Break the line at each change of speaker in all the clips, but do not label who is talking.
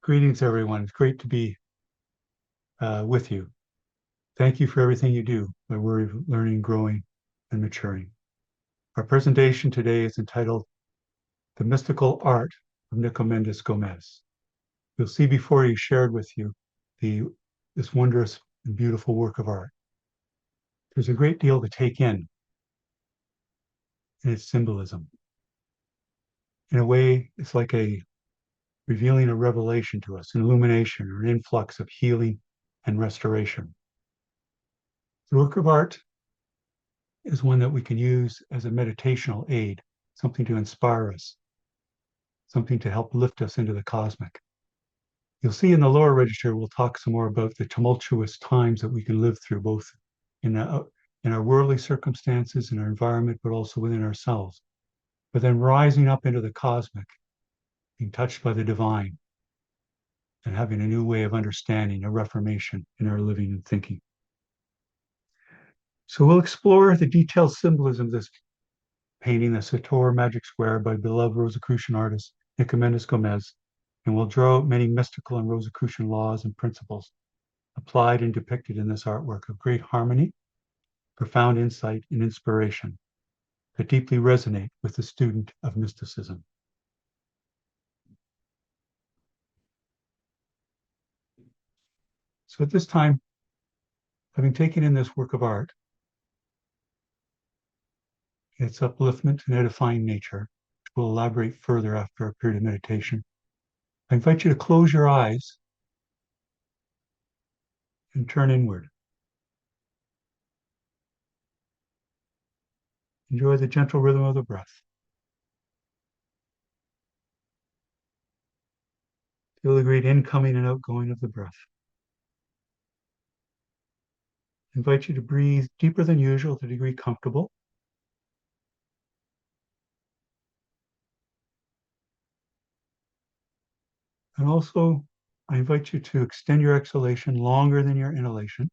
Greetings, everyone. It's great to be with you. Thank you for everything you do by learning, growing, and maturing. Our presentation today is entitled The Mystical Art of Nicomedes Go. You'll see before you shared with you this wondrous and beautiful work of art. There's a great deal to take in its symbolism. In a way, it's like revealing a revelation to us, an illumination or an influx of healing and restoration. The work of art is one that we can use as a meditational aid, something to inspire us, something to help lift us into the cosmic. You'll see in the lower register, we'll talk some more about the tumultuous times that we can live through, both in our worldly circumstances, in our environment, but also within ourselves. But then rising up into the cosmic, being touched by the divine, and having a new way of understanding, a reformation in our living and thinking. So we'll explore the detailed symbolism of this painting, the Sator Magic Square by beloved Rosicrucian artist Nicomedes Go, and we'll draw out many mystical and Rosicrucian laws and principles applied and depicted in this artwork of great harmony, profound insight, and inspiration that deeply resonate with the student of mysticism. So at this time, having taken in this work of art, its upliftment and edifying nature, which we'll elaborate further after a period of meditation, I invite you to close your eyes and turn inward. Enjoy the gentle rhythm of the breath. Feel the great incoming and outgoing of the breath. I invite you to breathe deeper than usual to the degree comfortable. And also, I invite you to extend your exhalation longer than your inhalation.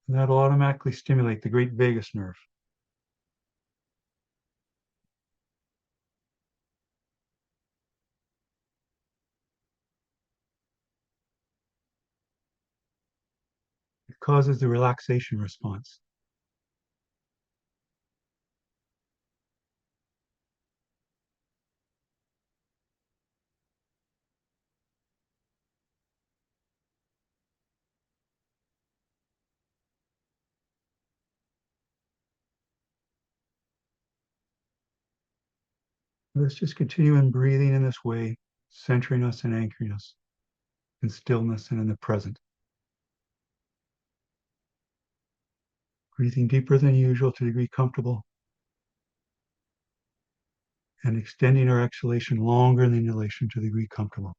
And that'll automatically stimulate the great vagus nerve. It causes the relaxation response. Let's just continue in breathing in this way, centering us and anchoring us in stillness and in the present. Breathing deeper than usual to the degree comfortable. And extending our exhalation longer than the inhalation to the degree comfortable.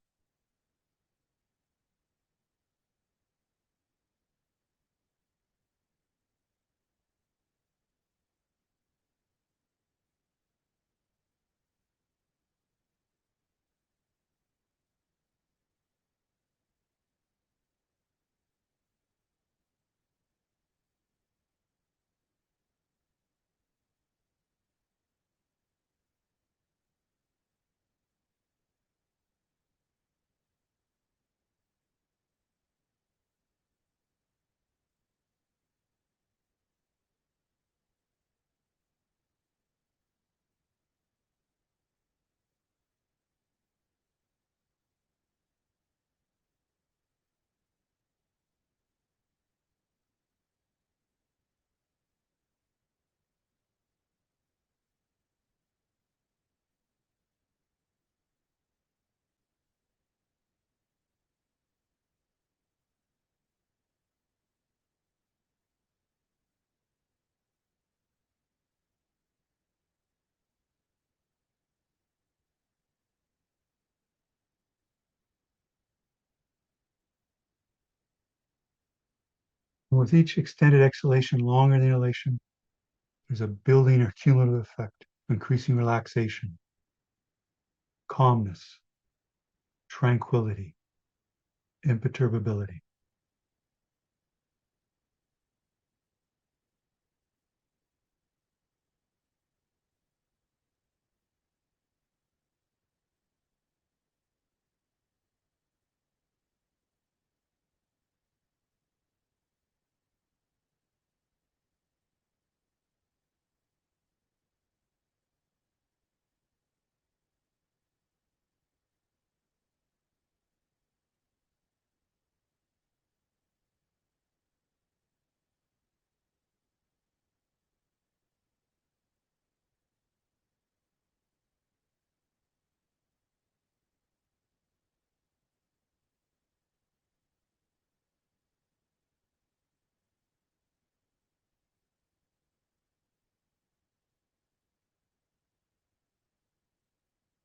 And with each extended exhalation longer than inhalation, there's a building or cumulative effect, increasing relaxation, calmness, tranquility, imperturbability.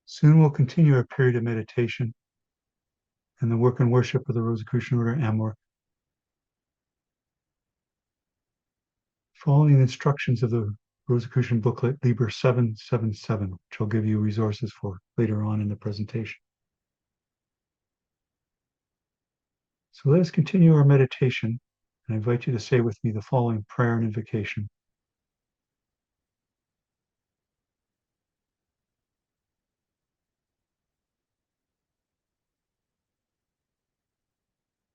Soon we'll continue our period of meditation and the work and worship of the Rosicrucian Order Amor, following the instructions of the Rosicrucian booklet Liber 777, which I'll give you resources for later on in the presentation. So let us continue our meditation, and I invite you to say with me the following prayer and invocation.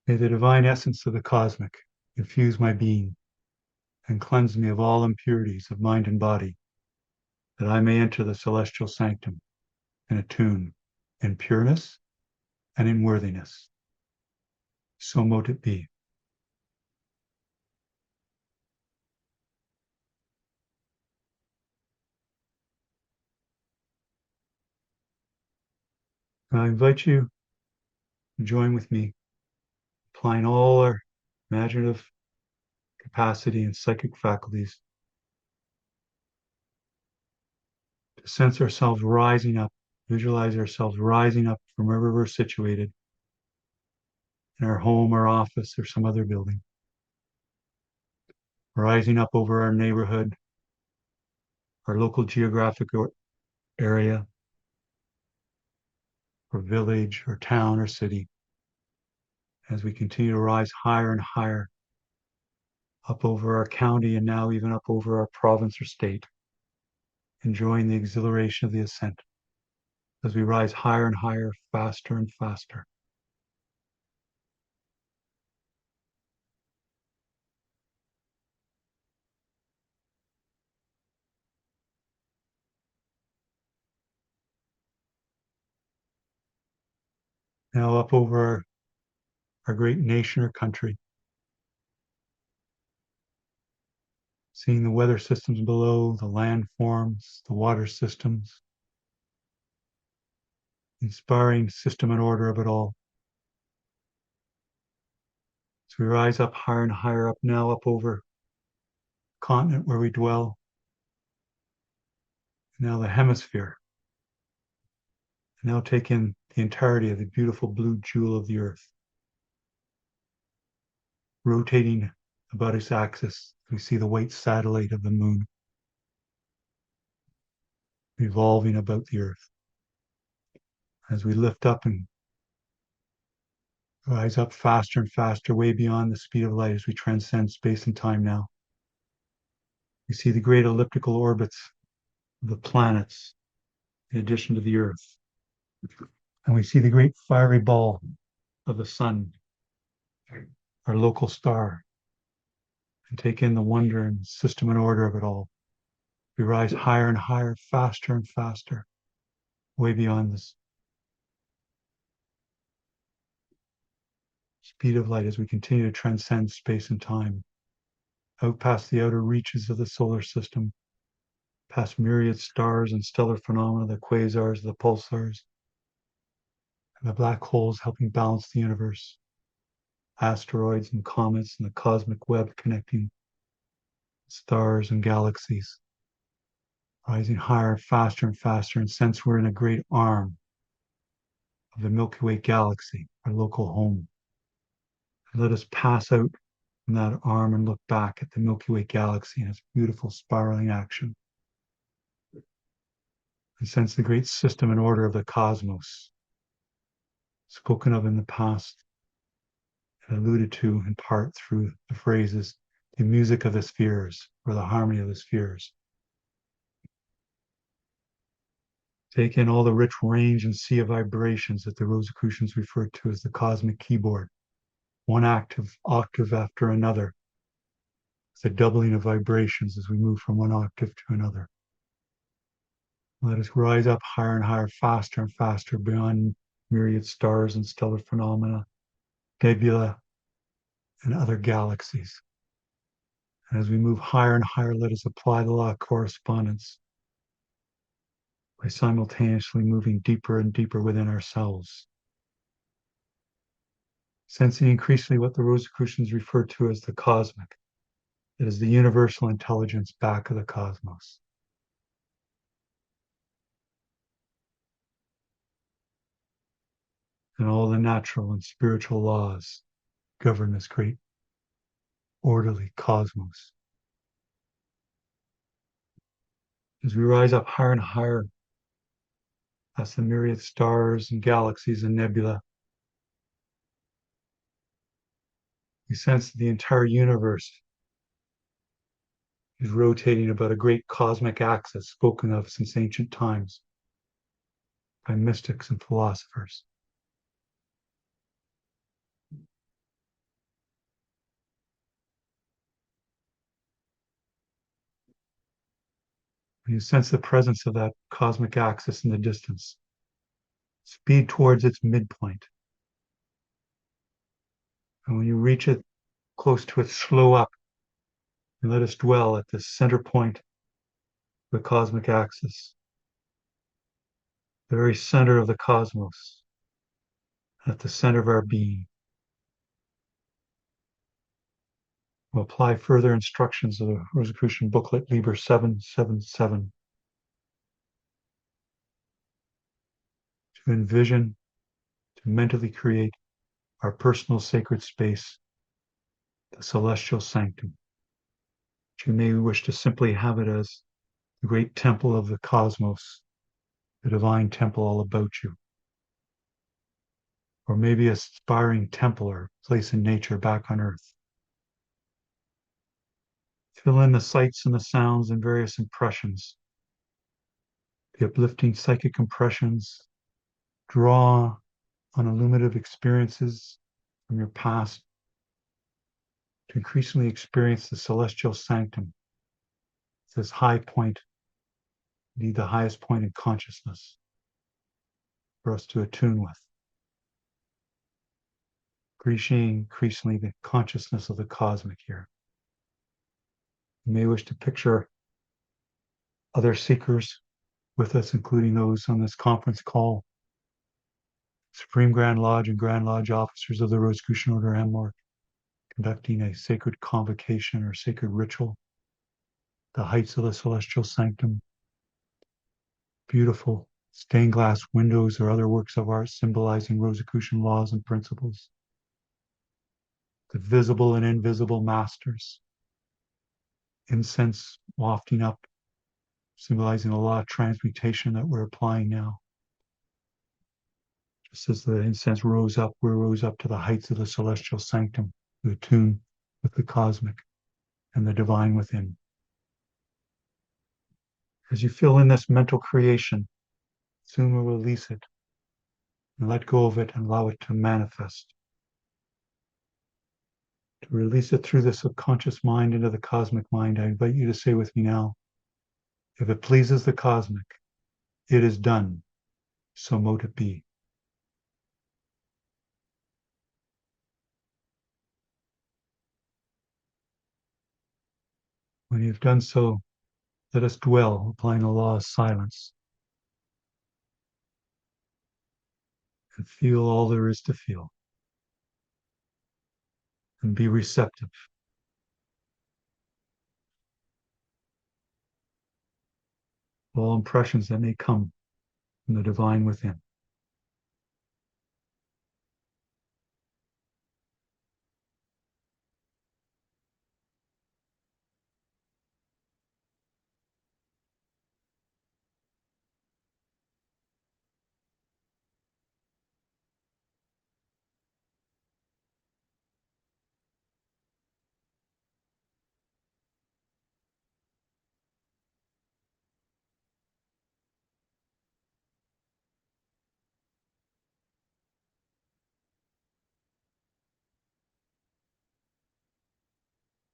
May the divine essence of the cosmic infuse my being and cleanse me of all impurities of mind and body, that I may enter the celestial sanctum and attune in pureness and in worthiness. So mote it be. I invite you to join with me, applying all our imaginative capacity and psychic faculties to sense ourselves rising up, visualize ourselves rising up from wherever we're situated, in our home, our office, or some other building, rising up over our neighborhood, our local geographic area, or village, or town, or city, as we continue to rise higher and higher up over our county and now even up over our province or state, enjoying the exhilaration of the ascent as we rise higher and higher, faster and faster. Now up over our great nation or country, seeing the weather systems below, the landforms, the water systems, inspiring system and order of it all. So we rise up higher and higher up now, up over the continent where we dwell, now the hemisphere, and now take in the entirety of the beautiful blue jewel of the earth, rotating about its axis. We see the white satellite of the moon revolving about the earth. As we lift up and rise up faster and faster, way beyond the speed of light as we transcend space and time now. We see the great elliptical orbits of the planets in addition to the earth. And we see the great fiery ball of the sun, our local star, and take in the wonder and system and order of it all. We rise higher and higher, faster and faster, way beyond this speed of light as we continue to transcend space and time, out past the outer reaches of the solar system, past myriad stars and stellar phenomena, the quasars, the pulsars, and the black holes helping balance the universe, asteroids and comets, and the cosmic web connecting stars and galaxies, rising higher, faster and faster, and sense we're in a great arm of the Milky Way galaxy, our local home. And let us pass out from that arm and look back at the Milky Way galaxy and its beautiful spiraling action, and sense the great system and order of the cosmos, spoken of in the past and alluded to in part through the phrases, the music of the spheres, or the harmony of the spheres. Take in all the rich range and sea of vibrations that the Rosicrucians refer to as the cosmic keyboard, one octave after another, with a doubling of vibrations as we move from one octave to another. Let us rise up higher and higher, faster and faster, beyond myriad stars and stellar phenomena, nebula, and other galaxies. And as we move higher and higher, let us apply the law of correspondence by simultaneously moving deeper and deeper within ourselves, sensing increasingly what the Rosicrucians refer to as the cosmic. It is the universal intelligence back of the cosmos. and all the natural and spiritual laws govern this great orderly cosmos. As we rise up higher and higher past the myriad stars and galaxies and nebula, we sense that the entire universe is rotating about a great cosmic axis spoken of since ancient times by mystics and philosophers. When you sense the presence of that cosmic axis in the distance, speed towards its midpoint. And when you reach it close to it, slow up and let us dwell at the center point of the cosmic axis, the very center of the cosmos, at the center of our being. We'll apply further instructions of the Rosicrucian booklet, Liber 777, to envision, to mentally create our personal sacred space, the celestial sanctum. You may wish to simply have it as the great temple of the cosmos, the divine temple all about you. Or maybe a aspiring temple or place in nature back on earth. Fill in the sights and the sounds and various impressions, the uplifting psychic impressions. Draw on illuminative experiences from your past to increasingly experience the celestial sanctum, this high point, indeed the highest point in consciousness for us to attune with. Increasingly the consciousness of the cosmic here. You may wish to picture other seekers with us, including those on this conference call, Supreme Grand Lodge and Grand Lodge officers of the Rosicrucian Order Amorc, conducting a sacred convocation or sacred ritual, the heights of the celestial sanctum, beautiful stained glass windows or other works of art symbolizing Rosicrucian laws and principles, the visible and invisible masters, incense wafting up, symbolizing a law of transmutation that we're applying now. Just as the incense rose up, we rose up to the heights of the celestial sanctum, to attune with the cosmic and the divine within. As you fill in this mental creation, soon we'll release it and let go of it and allow it to manifest. To release it through the subconscious mind into the cosmic mind, I invite you to say with me now, if it pleases the cosmic, it is done, so mote it be. When you've done so, let us dwell, applying the law of silence, and feel all there is to feel, and be receptive. All impressions that may come from the divine within.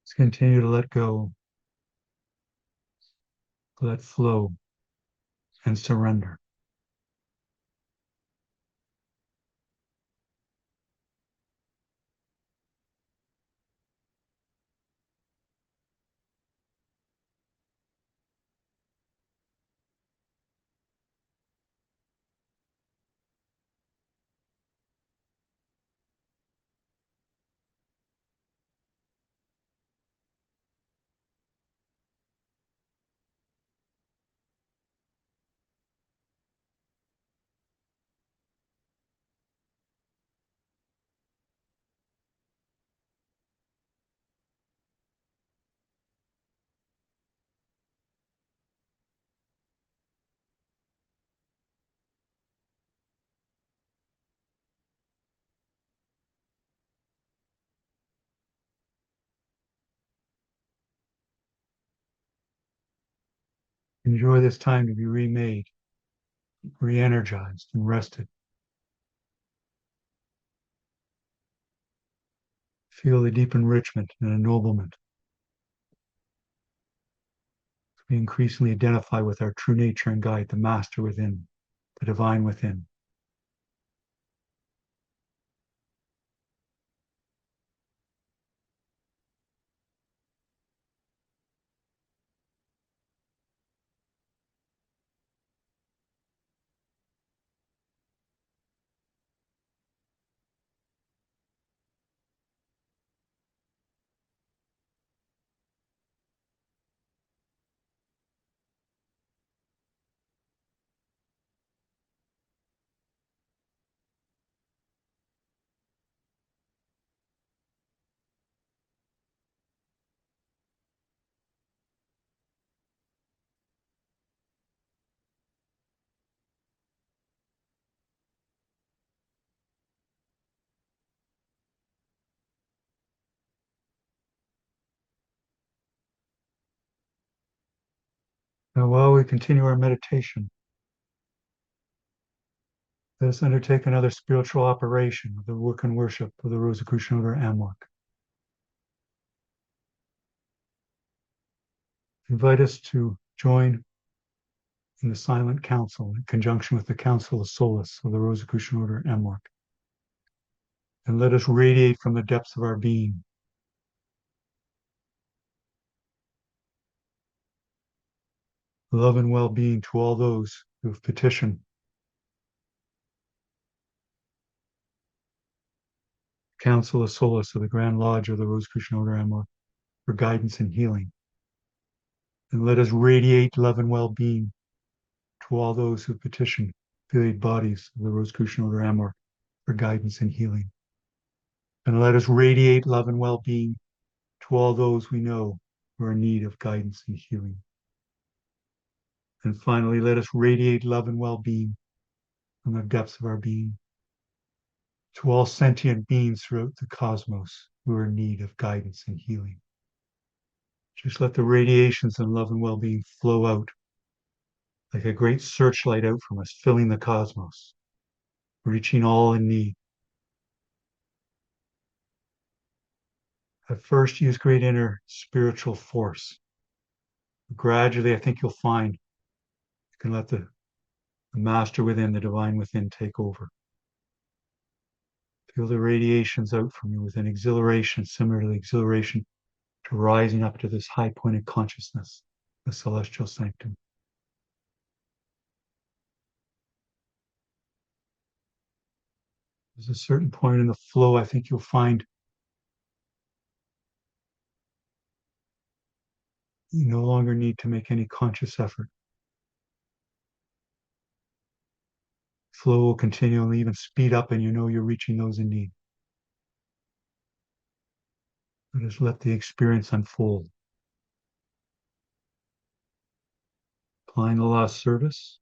Let's continue to let go, let flow, and surrender. Enjoy this time to be remade, re-energized, and rested. Feel the deep enrichment and ennoblement. We increasingly identify with our true nature and guide, the master within, the divine within. Now, while we continue our meditation, let us undertake another spiritual operation of the work and worship of the Rosicrucian Order Amok. Invite us to join in the silent council in conjunction with the Council of Solace of the Rosicrucian Order Amok. And let us radiate from the depths of our being love and well-being to all those who have petitioned Council of Solace of the Grand Lodge of the Rosicrucian Order Amok for guidance and healing. And let us radiate love and well-being to all those who petition affiliated bodies of the Rosicrucian Order Amok for guidance and healing. And let us radiate love and well-being to all those we know who are in need of guidance and healing. And finally, let us radiate love and well-being from the depths of our being to all sentient beings throughout the cosmos who are in need of guidance and healing. Just let the radiations of love and well-being flow out like a great searchlight out from us, filling the cosmos, reaching all in need. At first, use great inner spiritual force. Gradually, I think you'll find you can let the master within, the divine within, take over. Feel the radiations out from you with an exhilaration, similar to the exhilaration to rising up to this high point of consciousness, the celestial sanctum. There's a certain point in the flow, I think you'll find you no longer need to make any conscious effort. Flow will continue and even speed up, and you know you're reaching those in need. Just let the experience unfold. Applying the law of service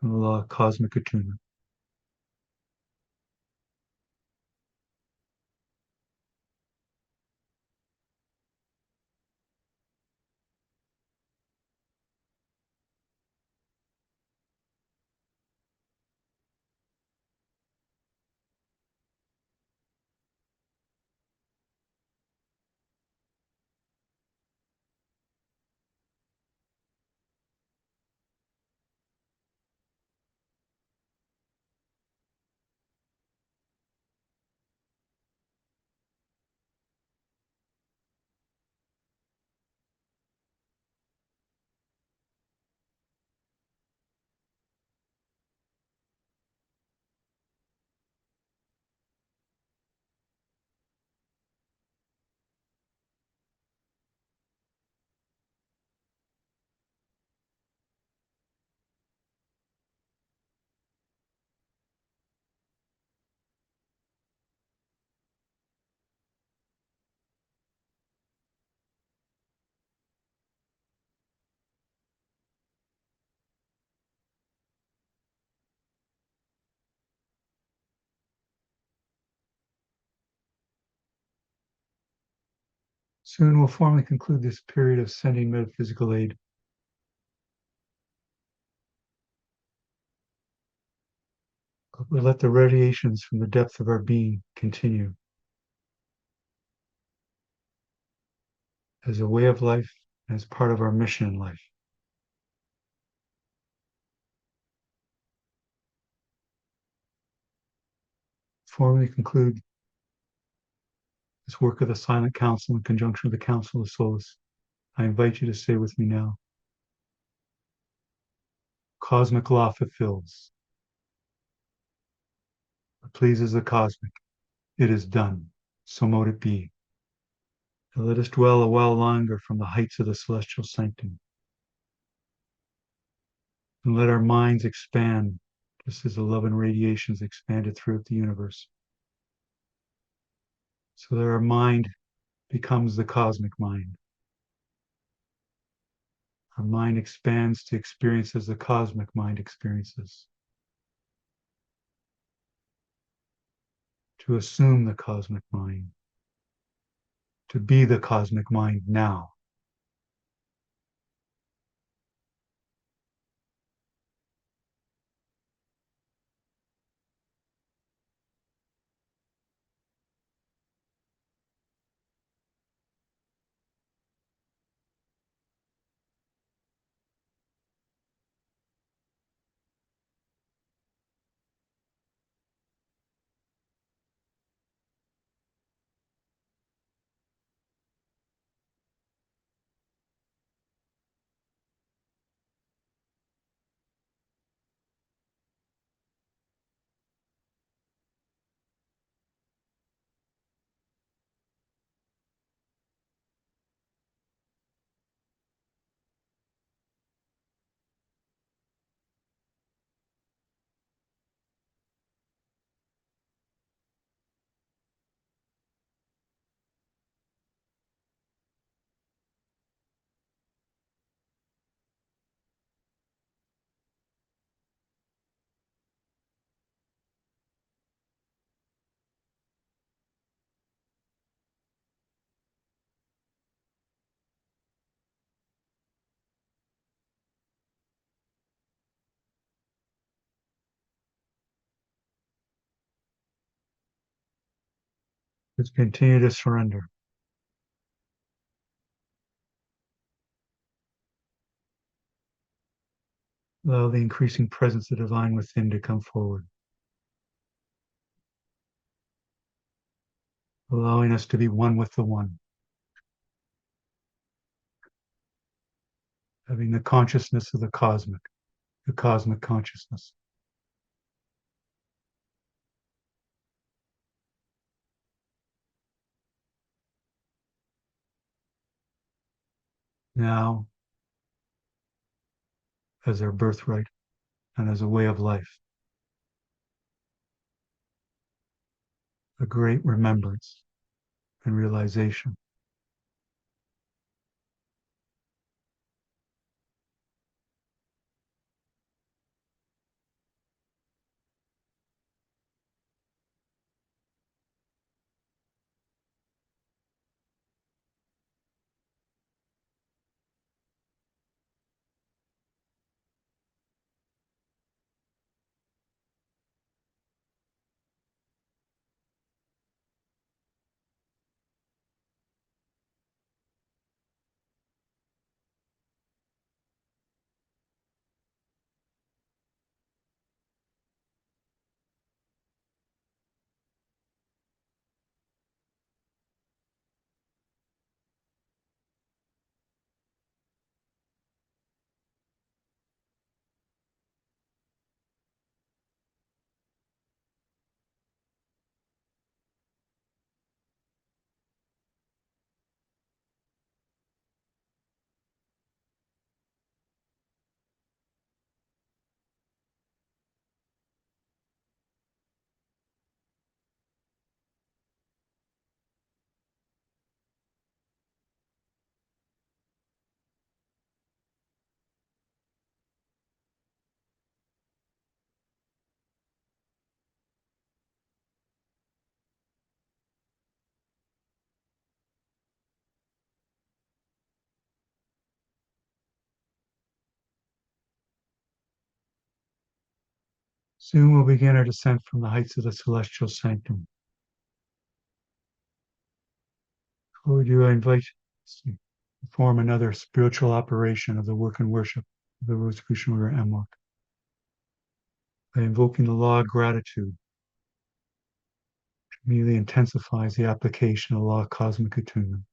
and the law of cosmic attunement. Soon we'll formally conclude this period of sending metaphysical aid We let the radiations from the depth of our being continue as a way of life, as part of our mission in life. Before we conclude this work of the Silent Council in conjunction with the Council of Solace, I invite you to say with me now, cosmic law fulfills. What pleases the cosmic, it is done. So mote it be. And let us dwell a while longer from the heights of the celestial sanctum. And let our minds expand, just as the love and radiations expanded throughout the universe. So that our mind becomes the cosmic mind. Our mind expands to experience as the cosmic mind experiences. To assume the cosmic mind. To be the cosmic mind now. Let's continue to surrender. Allow the increasing presence of the divine within to come forward. Allowing us to be one with the one. Having the consciousness of the cosmic consciousness. Now, as our birthright and as a way of life. A great remembrance and realization. Soon we'll begin our descent from the heights of the celestial sanctum. Before we do, I invite you to perform another spiritual operation of the work and worship of the Rosicrucian Order Amok by invoking the law of gratitude, which immediately intensifies the application of the law of cosmic attunement.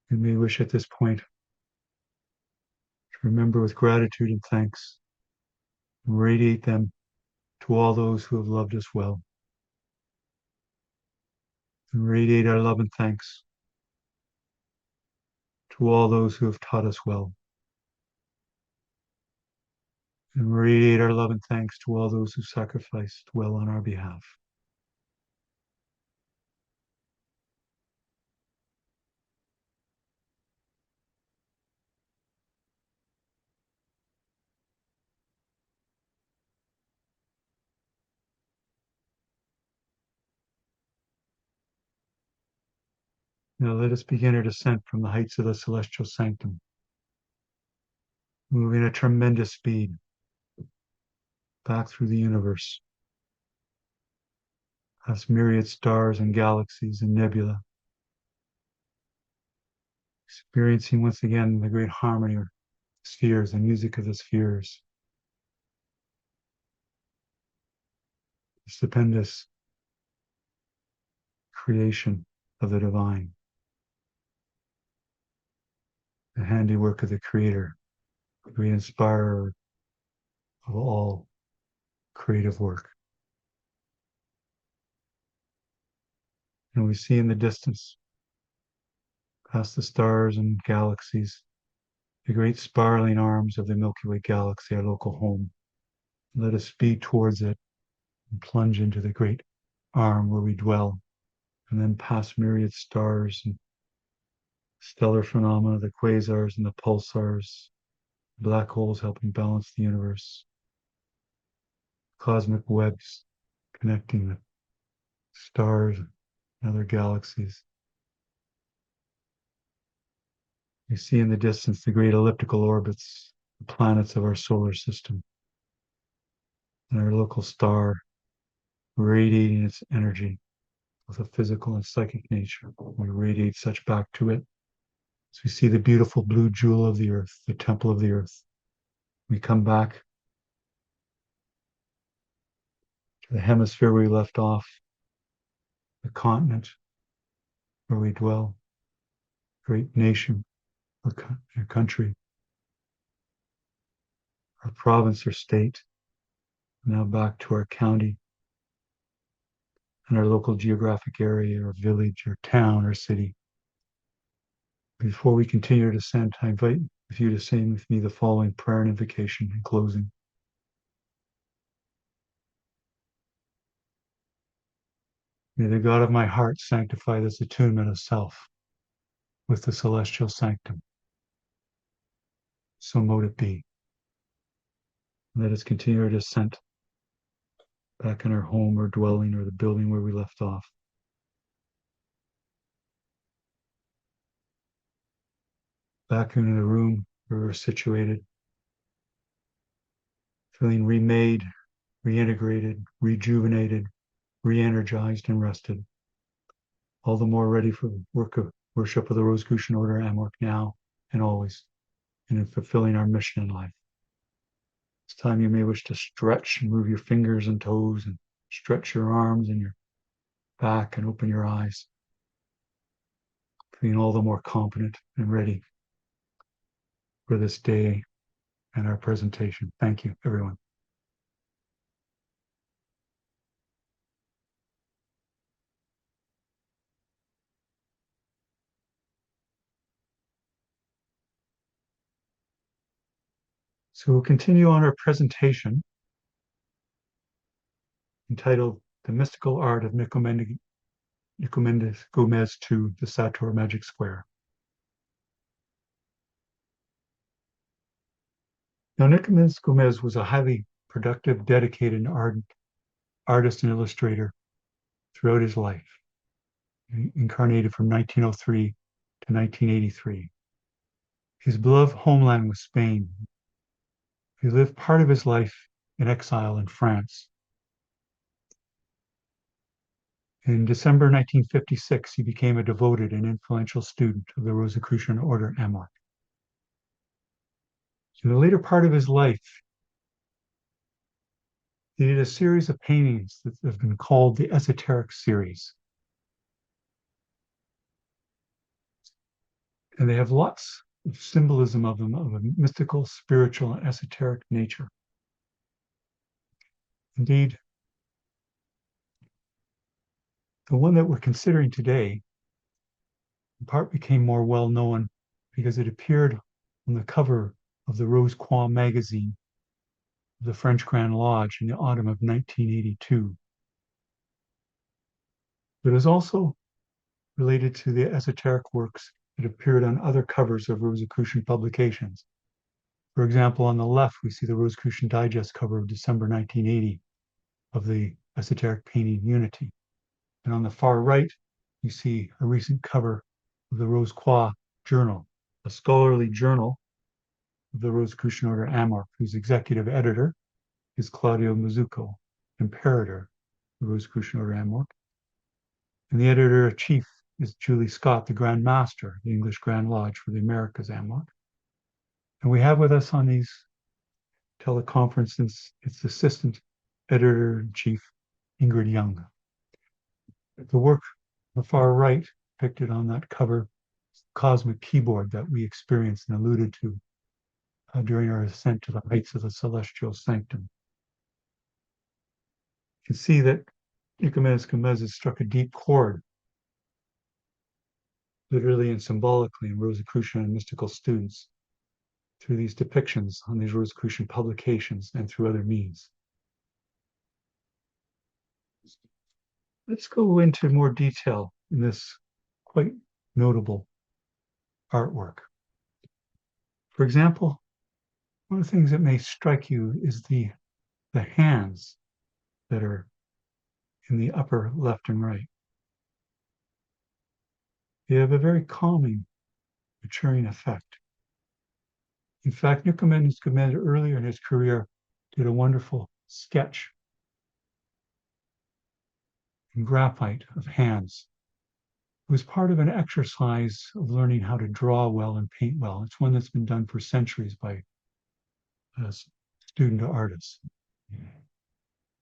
You may wish at this point to remember with gratitude and thanks and radiate them to all those who have loved us well. And radiate our love and thanks to all those who have taught us well. And radiate our love and thanks to all those who sacrificed well on our behalf. Now let us begin our descent from the heights of the celestial sanctum, moving at tremendous speed back through the universe, past myriad stars and galaxies and nebula, experiencing once again the great harmony of spheres, the music of the spheres, the stupendous creation of the divine, the handiwork of the Creator, the great inspirer of all creative work. And we see in the distance, past the stars and galaxies, the great spiraling arms of the Milky Way galaxy, our local home. Let us speed towards it and plunge into the great arm where we dwell, and then past myriad stars and stellar phenomena, the quasars and the pulsars, black holes helping balance the universe, cosmic webs connecting the stars and other galaxies. You see in the distance the great elliptical orbits, the planets of our solar system, and our local star radiating its energy with a physical and psychic nature. We radiate such back to it. So we see the beautiful blue jewel of the earth, the temple of the earth. We come back to the hemisphere we left off, the continent where we dwell, great nation or country, our province or state, now back to our county and our local geographic area or village or town or city. Before we continue our descent, I invite you to say with me the following prayer and invocation in closing. May the God of my heart sanctify this attunement of self with the celestial sanctum. So mote it be. Let us continue our descent back in our home or dwelling or the building where we left off. Back into the room where we're situated, feeling remade, reintegrated, rejuvenated, re-energized, and rested. All the more ready for the work of worship of the Rosicrucian Order Amok now and always, and in fulfilling our mission in life. This time you may wish to stretch and move your fingers and toes and stretch your arms and your back and open your eyes, feeling all the more confident and ready for this day and our presentation. Thank you, everyone. So we'll continue on our presentation entitled The Mystical Art of Nicomedes Go to the Sator Magic Square. Now, Nicomedes Go was a highly productive, dedicated, and ardent artist and illustrator throughout his life. He incarnated from 1903 to 1983. His beloved homeland was Spain. He lived part of his life in exile in France. In December 1956, he became a devoted and influential student of the Rosicrucian order Amorc. In the later part of his life, he did a series of paintings that have been called the esoteric series. And they have lots of symbolism of them of a mystical, spiritual, and esoteric nature. Indeed, the one that we're considering today in part became more well known because it appeared on the cover of the Rose Croix magazine of the French Grand Lodge in the autumn of 1982. But it is also related to the esoteric works that appeared on other covers of Rosicrucian publications. For example, on the left, we see the Rosicrucian Digest cover of December 1980 of the esoteric painting Unity. And on the far right, you see a recent cover of the Rose Croix Journal, a scholarly journal of the Rosicrucian order Amorc, whose executive editor is Claudio Mazzucco, imperator of the Rosicrucian order Amorc. And the editor-in-chief is Julie Scott, the Grand Master of the English Grand Lodge for the Americas Amorc. And we have with us on these teleconferences its assistant editor-in-chief, Ingrid Young. The work on the far right, depicted on that cover, cosmic keyboard that we experienced and alluded to during our ascent to the heights of the celestial sanctum. You can see that Nicomedes Go has struck a deep chord, literally and symbolically, in Rosicrucian and mystical students through these depictions on these Rosicrucian publications and through other means. Let's go into more detail in this quite notable artwork. For example, one of the things that may strike you is the hands that are in the upper left and right. They have a very calming, maturing effect. In fact, Nicomedes Go earlier in his career did a wonderful sketch in graphite of hands. It was part of an exercise of learning how to draw well and paint well. It's one that's been done for centuries by student artists.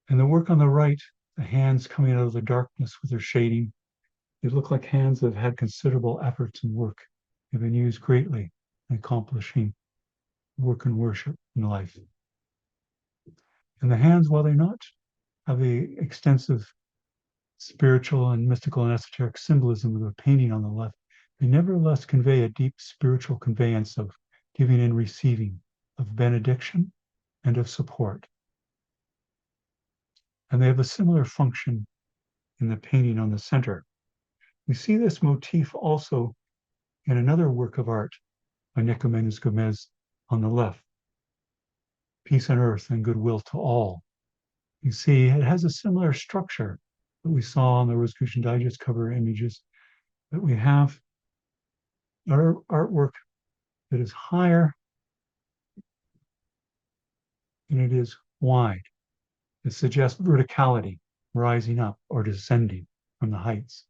And the work on the right, the hands coming out of the darkness with their shading, they look like hands that have had considerable efforts and work. They've been used greatly in accomplishing work and worship in life. And the hands, while they not have the extensive spiritual and mystical and esoteric symbolism of the painting on the left, they nevertheless convey a deep spiritual conveyance of giving and receiving, of benediction and of support. And they have a similar function in the painting on the center. We see this motif also in another work of art by Nicomedes Go on the left, Peace on Earth and Goodwill to All. You see it has a similar structure that we saw on the Rosicrucian Digest cover images, that we have artwork that is higher than it is wide. It suggests verticality, rising up or descending from the heights.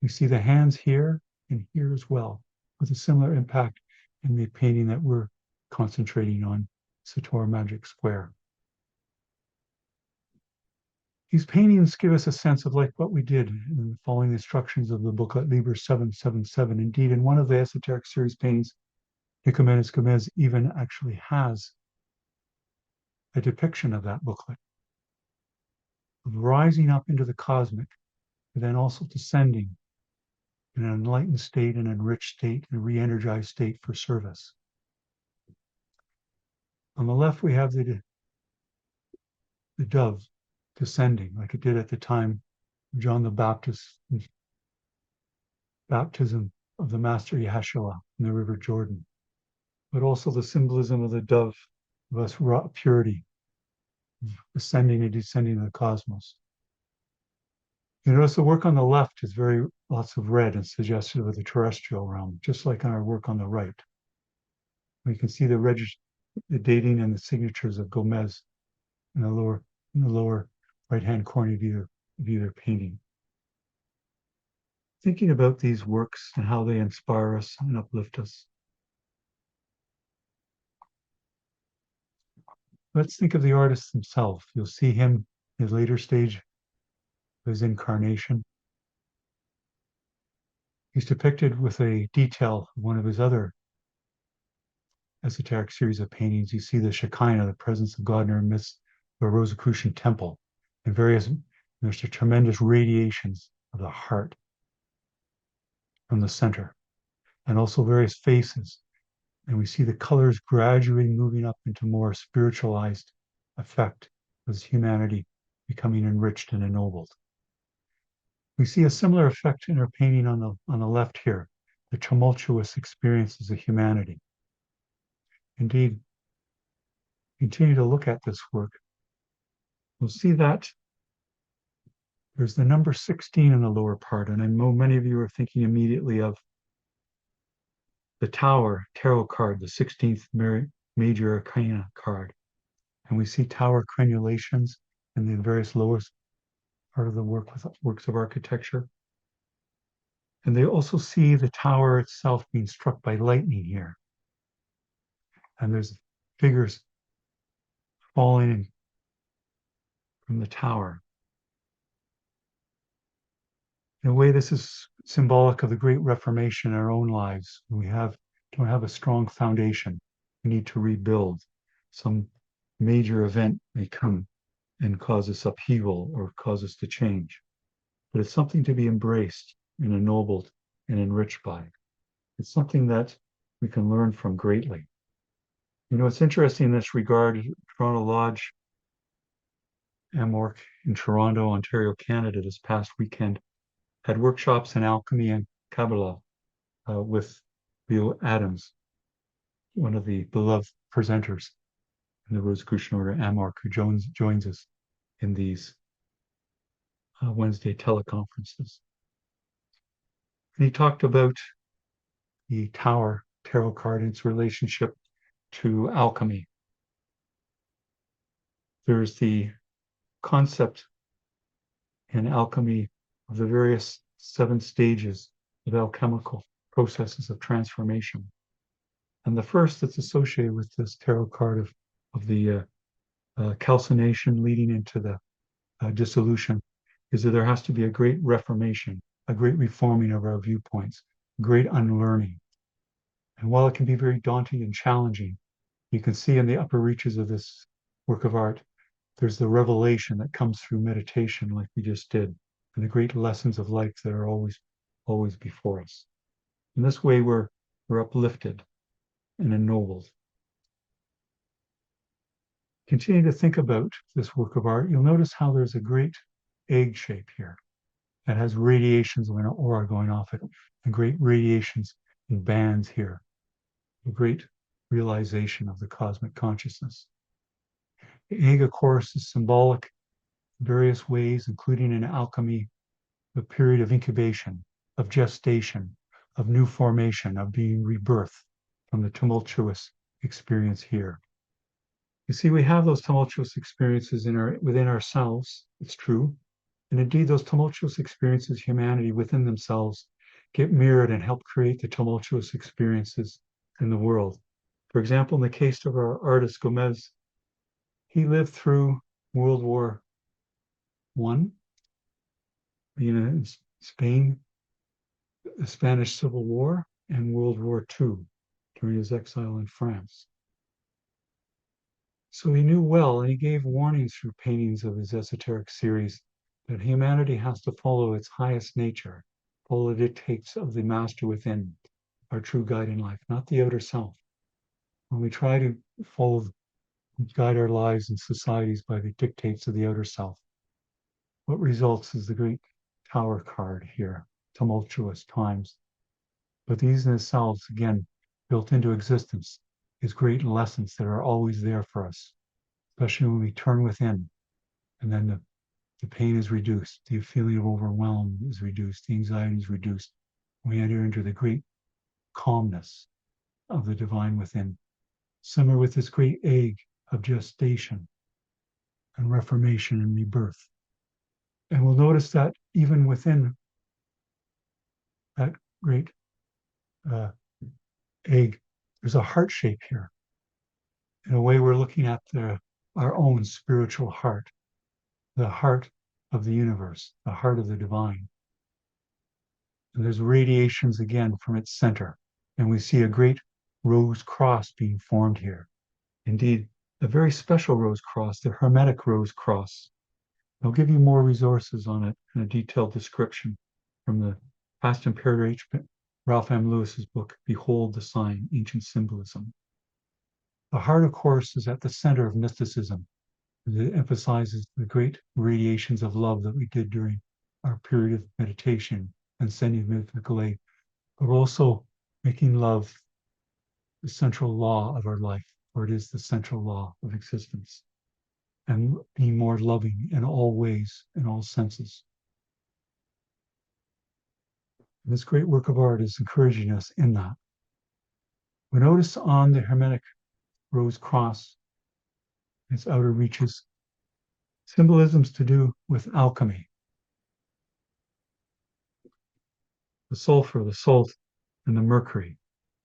We see the hands here and here as well, with a similar impact in the painting that we're concentrating on, Sator Magic Square. These paintings give us a sense of like what we did in following the instructions of the booklet Liber 777. Indeed, in one of the esoteric series paintings, Nicomedes Go even actually has a depiction of that booklet, of rising up into the cosmic, but then also descending in an enlightened state, an enriched state, and a re-energized state for service. On the left, we have the dove descending, like it did at the time of John the Baptist's baptism of the Master Yeshua in the River Jordan, but also the symbolism of the dove of us raw purity, ascending and descending in the cosmos. You notice the work on the left is very lots of red and suggestive of the terrestrial realm, just like on our work on the right. We can see the dating and the signatures of Gomez in the lower right-hand corner of either painting. Thinking about these works and how they inspire us and uplift us. Let's think of the artist himself. You'll see him in his later stage of his incarnation. He's depicted with a detail of one of his other esoteric series of paintings. You see the Shekinah, the presence of God in our midst of a Rosicrucian temple, and there's the tremendous radiations of the heart from the center, and also various faces. And we see the colors gradually moving up into more spiritualized effect as humanity becoming enriched and ennobled. We see a similar effect in our painting on the left here, the tumultuous experiences of humanity. Indeed, continue to look at this work. We'll see that there's the number 16 in the lower part, and I know many of you are thinking immediately of the Tower Tarot card, the 16th Major Arcana card. And we see tower crenulations in the various lowest part of the works of architecture. And they also see the tower itself being struck by lightning here. And there's figures falling from the tower. In a way, this is symbolic of the Great Reformation in our own lives. We don't have a strong foundation. We need to rebuild. Some major event may come and cause us upheaval or cause us to change. But it's something to be embraced and ennobled and enriched by. It's something that we can learn from greatly. You know, it's interesting in this regard, Toronto Lodge, Amorc in Toronto, Ontario, Canada, this past weekend, had workshops in alchemy and Kabbalah with Leo Adams, one of the beloved presenters in the Rosicrucian Order, Amorc, who joins us in these Wednesday teleconferences. And he talked about the Tower Tarot card and its relationship to alchemy. There's the concept in alchemy of the various 7 stages of alchemical processes of transformation. And the first that's associated with this tarot card of the calcination leading into the dissolution is that there has to be a great reformation, a great reforming of our viewpoints, great unlearning. And while it can be very daunting and challenging, you can see in the upper reaches of this work of art, there's the revelation that comes through meditation like we just did, and the great lessons of life that are always before us. In this way, we're uplifted and ennobled. Continue to think about this work of art. You'll notice how there's a great egg shape here that has radiations of an aura going off it, and great radiations and bands here. A great realization of the cosmic consciousness. The egg, of course, is symbolic in various ways, including in alchemy, the period of incubation, of gestation, of new formation, of being rebirth from the tumultuous experience here. You see, we have those tumultuous experiences within ourselves, it's true. And indeed, those tumultuous experiences, humanity within themselves, get mirrored and help create the tumultuous experiences in the world. For example, in the case of our artist Gomez, he lived through World War I, being in Spain, the Spanish Civil War, and World War II during his exile in France. So he knew well, and he gave warnings through paintings of his esoteric series that humanity has to follow its highest nature, follow the dictates of the master within, our true guide in life, not the outer self. When we try to guide our lives and societies by the dictates of the outer self, what results is the great Tower card here, tumultuous times. But these in themselves, again, built into existence, is great lessons that are always there for us, especially when we turn within, and then the pain is reduced, the feeling of overwhelm is reduced, the anxiety is reduced. We enter into the great calmness of the divine within. Similar with this great egg of gestation. and reformation and rebirth. And we'll notice that even within that great uh, egg, there's a heart shape here. In a way, we're looking at our own spiritual heart, the heart of the universe, the heart of the divine. And there's radiations again from its center. And we see a great rose cross being formed here. Indeed, a very special rose cross, the Hermetic rose cross. I'll give you more resources on it and a detailed description from the past Imperator H. Ralph M. Lewis's book, Behold the Sign, Ancient Symbolism. The heart, of course, is at the center of mysticism. It emphasizes the great radiations of love that we did during our period of meditation and sending mythical aid, but also making love the central law of our life, for it is the central law of existence, and being more loving in all ways, in all senses. And this great work of art is encouraging us in that. We notice on the Hermetic rose cross, its outer reaches, symbolisms to do with alchemy. The sulfur, the salt, and the mercury,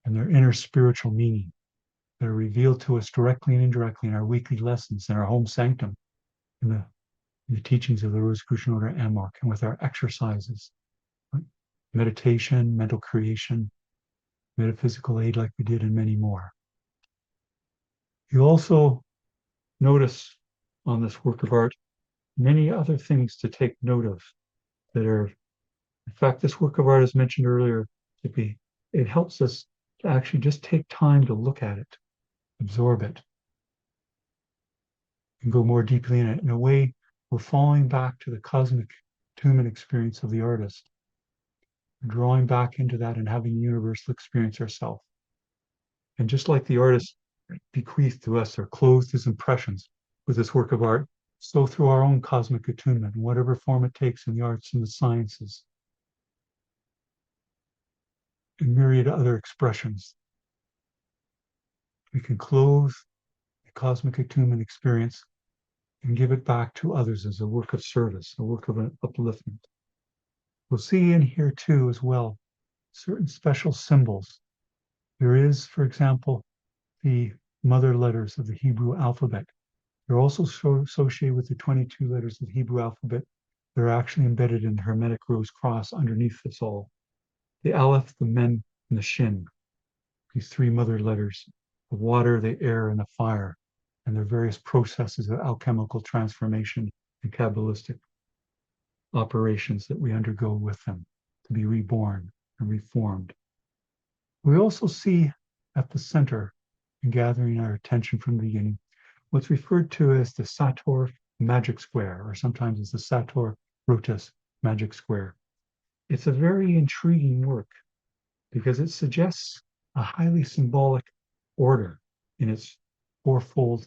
and their inner spiritual meaning that are revealed to us directly and indirectly in our weekly lessons, in our home sanctum, in the teachings of the Rosicrucian Order Amark, and with our exercises, meditation, mental creation, metaphysical aid like we did, and many more. You also notice on this work of art many other things to take note of that are, in fact, this work of art, as mentioned earlier, it helps us to actually just take time to look at it, absorb it, and go more deeply in it. In a way, we're falling back to the cosmic attunement experience of the artist, drawing back into that and having the universal experience ourselves. And just like the artist bequeathed to us or clothed his impressions with this work of art, so through our own cosmic attunement, in whatever form it takes in the arts and the sciences, and myriad other expressions, we can clothe the cosmic attunement experience and give it back to others as a work of service, a work of upliftment. We'll see in here too, as well, certain special symbols. There is, for example, the mother letters of the Hebrew alphabet. They're also associated with the 22 letters of the Hebrew alphabet. They're actually embedded in the Hermetic rose cross underneath this all. The Aleph, the Mem, and the Shin, these three mother letters, the water, the air, and the fire, and their various processes of alchemical transformation and Kabbalistic operations that we undergo with them to be reborn and reformed. We also see at the center, in gathering our attention from the beginning, what's referred to as the Sator Magic Square, or sometimes as the Sator Magic Square. It's a very intriguing work because it suggests a highly symbolic order in its fourfold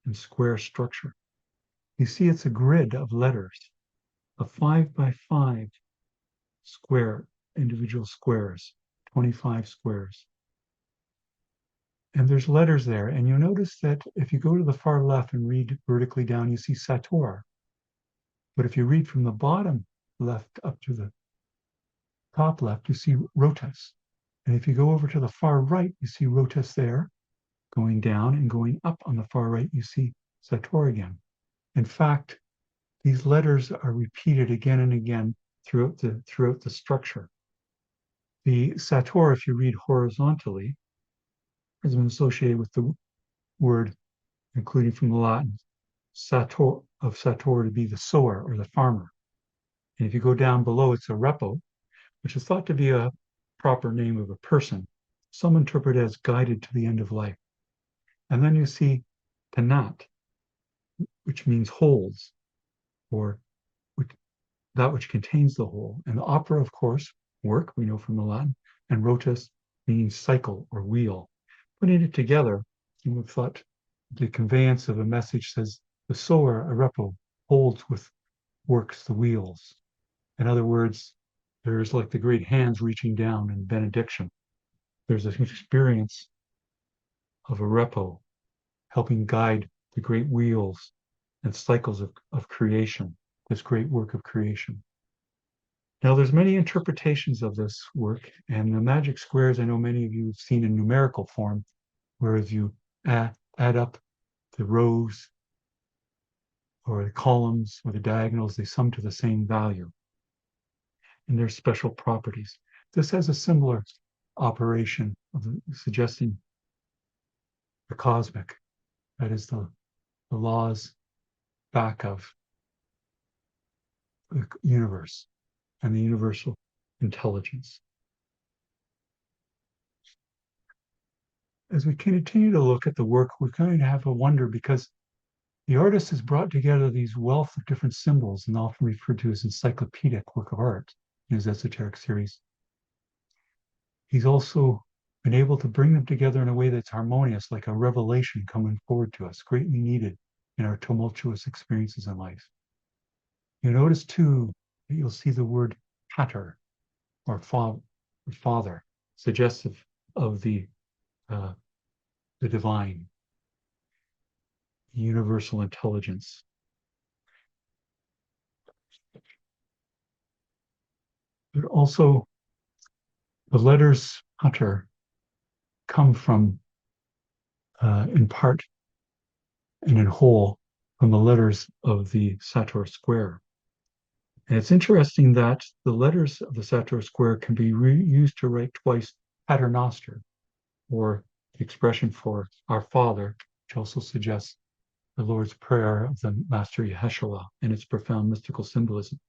and square structure. You see, it's a grid of letters, a 5x5 square, individual squares, 25 squares. And there's letters there. And you'll notice that if you go to the far left and read vertically down, you see Sator. But if you read from the bottom left up to the top left, you see Rotas. And if you go over to the far right, you see Rotas there, going down, and going up on the far right, you see Sator again. In fact, these letters are repeated again and again throughout the structure. The Sator, if you read horizontally, has been associated with the word, including from the Latin, Sator, of Sator to be the sower or the farmer. And if you go down below, it's a repo, which is thought to be a proper name of a person. Some interpret it as guided to the end of life. And then you see Tanat, which means holds, or that which contains the whole. And the opera, of course, work, we know from the Latin, and rotus means cycle or wheel. Putting it together, you would have thought the conveyance of a message says the sower, a repo, holds with works the wheels. In other words, there's like the great hands reaching down in benediction. There's an experience of a repo helping guide the great wheels and cycles of creation, this great work of creation. Now, there's many interpretations of this work, and the magic squares, I know many of you have seen in numerical form, whereas you add up the rows or the columns or the diagonals, they sum to the same value, and there's special properties. This has a similar operation of suggesting the cosmic, that is the laws back of the universe and the universal intelligence. As we continue to look at the work, we're going to have a wonder because the artist has brought together these wealth of different symbols and often referred to as encyclopedic work of art in his esoteric series. He's also been able to bring them together in a way that's harmonious, like a revelation coming forward to us, greatly needed in our tumultuous experiences in life. You notice too that you'll see the word pater or father, suggestive of the divine, universal intelligence. But also, the letters pater come from, in part and in whole, from the letters of the Sator Square. And it's interesting that the letters of the Sator Square can be used to write twice Pater Noster, or the expression for our Father, which also suggests the Lord's Prayer of the Master Yeshua and its profound mystical symbolism.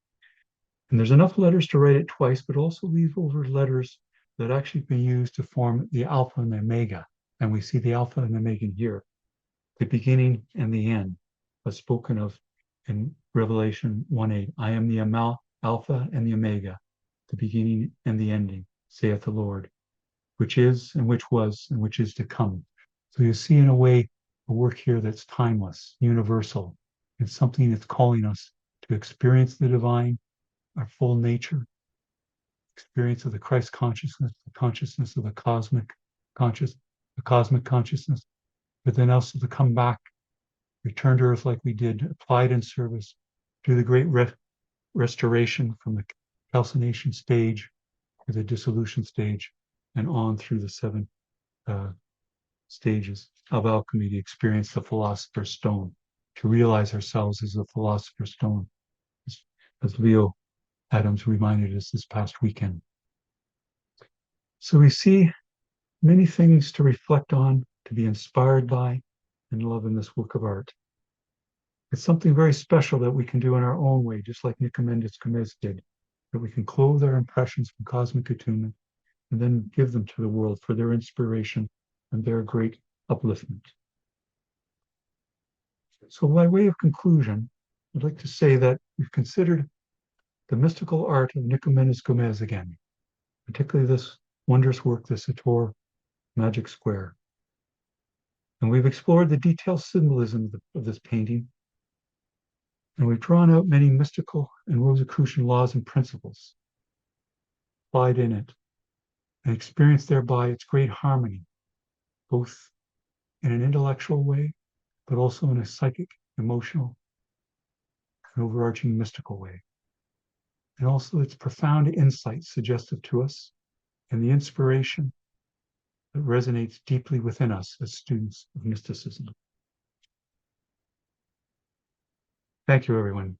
And there's enough letters to write it twice, but also leave over letters that actually been used to form the Alpha and the Omega. And we see the Alpha and the Omega here, the beginning and the end, as spoken of in Revelation 1:8. I am the Alpha and the Omega, the beginning and the ending, saith the Lord, which is and which was and which is to come. So you see in a way a work here that's timeless, universal. It's something that's calling us to experience the divine, our full nature, experience of the Christ consciousness, the consciousness of the cosmic consciousness, but then also to come back, return to earth like we did, applied in service, do the great restoration from the calcination stage to the dissolution stage and on through the seven stages of alchemy to experience the philosopher's stone, to realize ourselves as the philosopher's stone, as Leo Adams reminded us this past weekend. So we see many things to reflect on, to be inspired by, and love in this work of art. It's something very special that we can do in our own way, just like Nicomedes Go did, that we can clothe our impressions from cosmic attunement and then give them to the world for their inspiration and their great upliftment. So by way of conclusion, I'd like to say that we've considered the mystical art of Nicomedes Go again, particularly this wondrous work, the Sator Magic Square. And we've explored the detailed symbolism of this painting, and we've drawn out many mystical and Rosicrucian laws and principles applied in it, and experienced thereby its great harmony, both in an intellectual way, but also in a psychic, emotional, and overarching mystical way. And also its profound insight suggestive to us and the inspiration that resonates deeply within us as students of mysticism. Thank you, everyone.